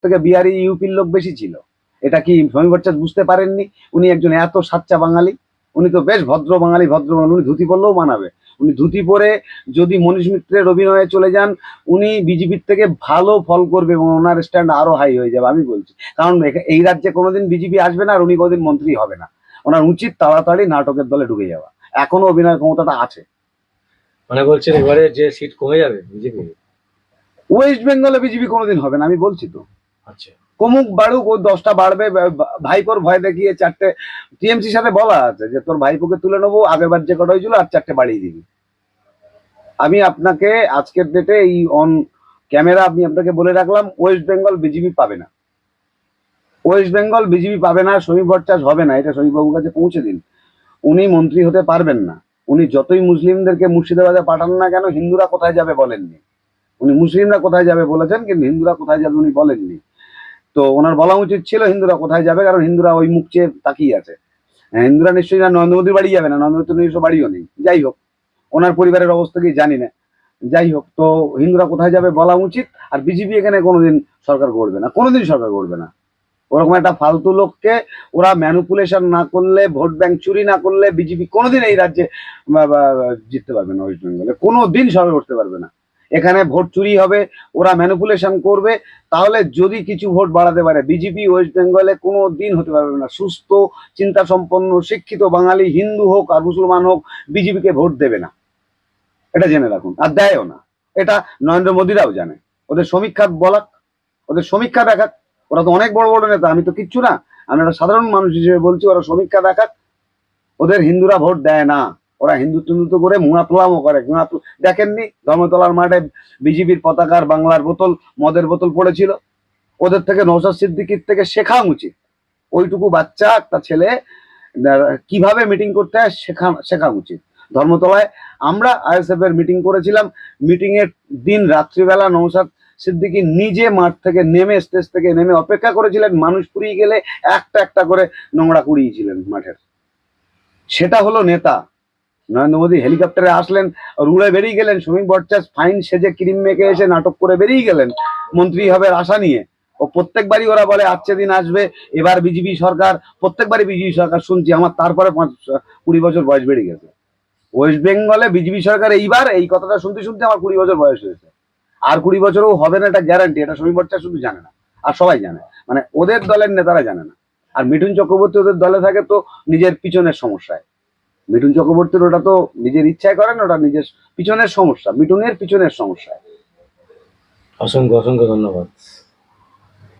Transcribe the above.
থেকে বিহারি ইউপির লোক বেশি ছিল। এটা কি সমীর ভট্টাচার্য বুঝতে পারেননি? উনি একজন এত সাচ্চা বাঙালি, উনি তো বেশ ভদ্র বাঙালি, উনি ধুতি পরলেও মানাবে। উনি ধুতি পরে যদি মনীষ মিত্রের অভিনয়ে চলে যান, উনি বিজেপির থেকে ভালো ফল করবে এবং ওনার স্ট্যান্ড আরো হাই হয়ে যাবে, আমি বলছি। কারণ এই রাজ্যে কোনোদিন বিজেপি আসবে না, আর উনি কোনোদিন মন্ত্রী হবে না। ওনার উচিত তাড়াতাড়ি নাটকের দলে ঢুকে যাওয়া, এখনো অভিনয়ের ক্ষমতাটা আছে। মানে বলছেন এবারে যে সিট কমে যাবে বিজেপি? ওয়েস্ট বেঙ্গলে বিজেপি কোনোদিন হবে না, আমি বলছি তো। আচ্ছা, কমুক বাড়ুক, ও 10টা বাড়বে, ভাইপোর ভয় দেখিয়ে 4টে টিএমসির সাথে বলা আছে যে তোর ভাইপোকে তুলে নেবো, আগেরবার যে কটা হয়েছিল আর 4টে বাড়িয়ে দিবি। আমি আপনাকে আজকের ডেটে এই অন ক্যামেরা আমি আপনাকে বলে রাখলাম, ওয়েস্ট বেঙ্গল বিজেপি পাবে না, ওয়েস্ট বেঙ্গল বিজেপি পাবে না। সমীর ভট্টাচার্য হবে না, এটা সমীরবাবুর কাছে পৌঁছে দিন। উনি মন্ত্রী হতে পারবেন না। উনি যতই মুসলিমদেরকে মুর্শিদাবাদে পাঠান না কেন, হিন্দুরা কোথায় যাবে বলেননি। উনি মুসলিমরা কোথায় যাবে বলেছেন, কিন্তু হিন্দুরা কোথায় যাবে উনি বলেননি। তো ওনার বলা উচিত ছিল হিন্দুরা কোথায় যাবে, কারণ হিন্দুরা ওই মুখ চেয়ে তাকিয়ে আছে। হিন্দুরা নিশ্চয়ই না নরেন্দ্র মোদীর বাড়ি যাবে না, নরেন্দ্র মোদীর নিজস্ব বাড়িও নেই। যাই হোক, ওনার পরিবারের অবস্থা কি জানি না। যাই হোক, তো হিন্দুরা কোথায় যাবে বলা উচিত। আর বিজেপি এখানে কোনোদিন সরকার করবে না, কোনোদিন সরকার করবে না। ওরকম একটা ফালতু লোককে ওরা ম্যানুপুলেশন না করলে, ভোট ব্যাংক চুরি না করলে, বিজেপি কোনোদিন এই রাজ্যে জিততে পারবে না। ওয়েস্ট বেঙ্গলে কোনোদিন সরকার করতে পারবে না। এখানে ভোট চুরি হবে, ওরা ম্যানুপুলেশন করবে, তাহলে যদি কিছু ভোট বাড়াতে পারে। বিজেপি ওয়েস্ট বেঙ্গলে কোনো দিন হতে পারবে না। সুস্থ চিন্তা সম্পন্ন শিক্ষিত বাঙালি, হিন্দু হোক আর মুসলমান হোক, বিজেপিকে ভোট দেবে না, এটা জেনে রাখুন। আর দেয়ও না, এটা নরেন্দ্র মোদীরাও জানে। ওদের সমীক্ষা বলাক, ওদের সমীক্ষা দেখাক। ওরা তো অনেক বড় বড় নেতা, আমি তো কিচ্ছু না, আমি একটা সাধারণ মানুষ হিসেবে বলছি। ওরা সমীক্ষা দেখাক। ওদের হিন্দুরা ভোট দেয় না, ওরা হিন্দুত্ব করে মুনাতলামও করে। দেখেননি ধর্মতলার মাঠে বিজেপির পতাকার বাংলার বোতল, মদের বোতল পড়েছিল? ওদের থেকে নওশাদ সিদ্দিকীর থেকে শেখা উচিত। ওইটুকু বাচ্চা একটা ছেলে কিভাবে মিটিং করতে হয় শেখা উচিত। ধর্মতলায় আমরা আইএসএফ এর মিটিং করেছিলাম। মিটিং এর দিন রাত্রিবেলা নওশাদ সিদ্দিকী নিজে মাঠ থেকে নেমে, স্টেজ থেকে নেমে অপেক্ষা করেছিলেন। মানুষ পুড়িয়ে গেলে একটা একটা করে নোংরা কুড়িয়েছিলেন মাঠের। সেটা হলো নেতা। নরেন্দ্র মোদী হেলিকপ্টারে আসলেন, উড়ে বেরিয়ে গেলেন। সমীর ভট্টাচার্য ফাইন সেজে ক্রিম মেখে এসে নাটক করে বেরিয়ে গেলেন মন্ত্রী হবে আশা নিয়ে। ও প্রত্যেকবারই ওরা বলে আজকে দিন আসবে, এবার বিজেপি সরকার, প্রত্যেকবারই বিজেপি সরকার শুনছি। আমার তারপরে 20 বছর বয়স বেড়ে গেছে। ওয়েস্ট বেঙ্গলে বিজেপি সরকার এইবার, এই কথাটা শুনতে শুনতে আমার 20 বছর বয়স হয়েছে। আর 20 বছরও হবে না, এটা গ্যারান্টি। এটা সমীর ভট্টাচার্য শুধু জানে না, আর সবাই জানে, মানে ওদের দলের নেতারা জানে না। আর মিঠুন চক্রবর্তী ওদের দলে থাকে তো নিজের পিছনের সমস্যায়। মিঠুন চক্রবর্তীর ওটা তো নিজের ইচ্ছায় করেন, ওটা নিজের পিছনের সমস্যা, মিঠুনের পিছনের সমস্যা। অসংখ্য অসংখ্য ধন্যবাদ।